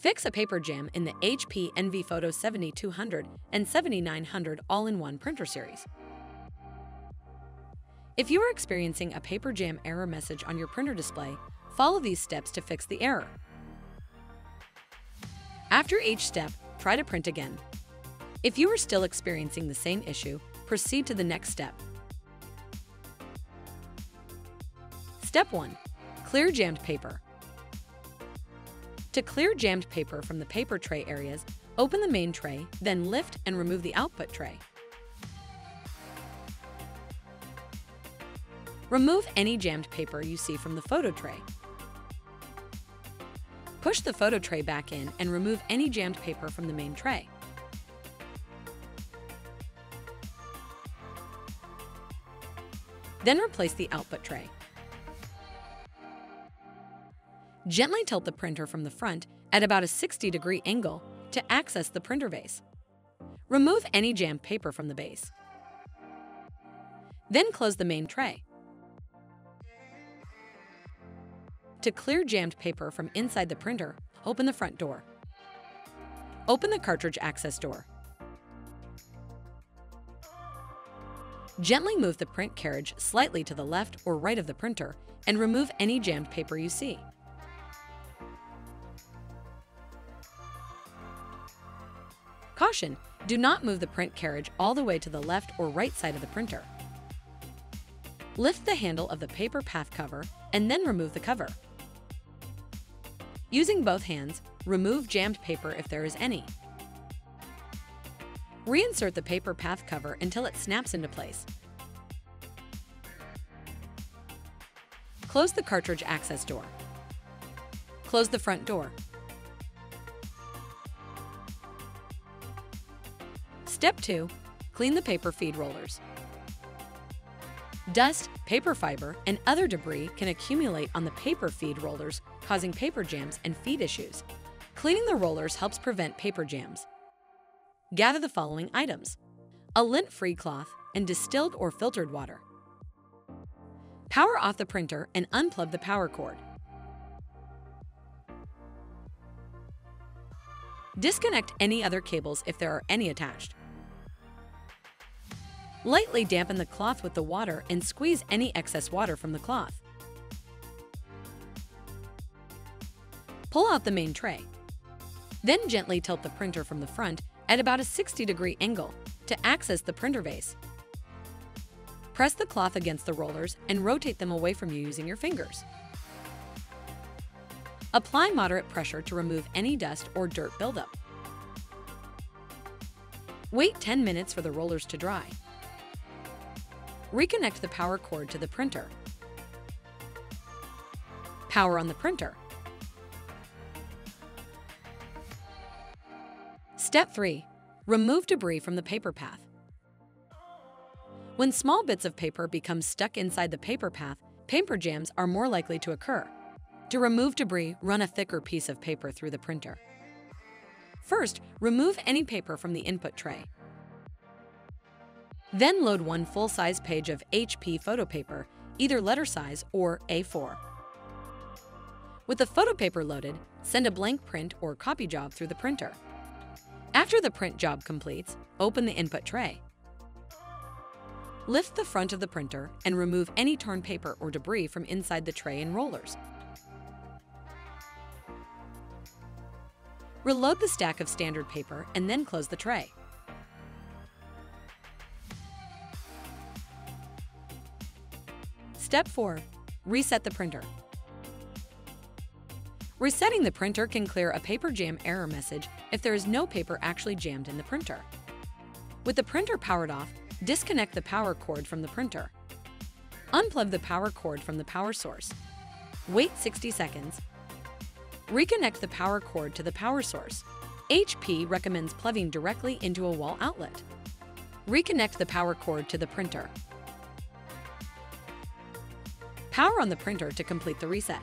Fix a paper jam in the HP Envy Photo 7200 and 7900 all-in-one printer series. If you are experiencing a paper jam error message on your printer display, follow these steps to fix the error. After each step, try to print again. If you are still experiencing the same issue, proceed to the next step. Step 1. Clear jammed paper. To clear jammed paper from the paper tray areas, open the main tray, then lift and remove the output tray. Remove any jammed paper you see from the photo tray. Push the photo tray back in and remove any jammed paper from the main tray. Then replace the output tray. Gently tilt the printer from the front at about a 60-degree angle to access the printer base. Remove any jammed paper from the base. Then close the main tray. To clear jammed paper from inside the printer, open the front door. Open the cartridge access door. Gently move the print carriage slightly to the left or right of the printer and remove any jammed paper you see. Caution: do not move the print carriage all the way to the left or right side of the printer. Lift the handle of the paper path cover and then remove the cover. Using both hands, remove jammed paper if there is any. Reinsert the paper path cover until it snaps into place. Close the cartridge access door. Close the front door. Step 2. Clean the paper feed rollers. Dust, paper fiber, and other debris can accumulate on the paper feed rollers, causing paper jams and feed issues. Cleaning the rollers helps prevent paper jams. Gather the following items: a lint-free cloth and distilled or filtered water. Power off the printer and unplug the power cord. Disconnect any other cables if there are any attached. Lightly dampen the cloth with the water and squeeze any excess water from the cloth. Pull out the main tray. Then gently tilt the printer from the front at about a 60-degree angle to access the printer base. Press the cloth against the rollers and rotate them away from you using your fingers. Apply moderate pressure to remove any dust or dirt buildup. Wait 10 minutes for the rollers to dry. Reconnect the power cord to the printer. Power on the printer. Step 3. Remove debris from the paper path. When small bits of paper become stuck inside the paper path, paper jams are more likely to occur. To remove debris, run a thicker piece of paper through the printer. First, remove any paper from the input tray. Then load one full-size page of HP photo paper, either letter size or A4. With the photo paper loaded, send a blank print or copy job through the printer. After the print job completes, open the input tray. Lift the front of the printer and remove any torn paper or debris from inside the tray and rollers. Reload the stack of standard paper and then close the tray. Step 4. Reset the printer. Resetting the printer can clear a paper jam error message if there is no paper actually jammed in the printer. With the printer powered off, disconnect the power cord from the printer. Unplug the power cord from the power source. Wait 60 seconds. Reconnect the power cord to the power source. HP recommends plugging directly into a wall outlet. Reconnect the power cord to the printer. Power on the printer to complete the reset.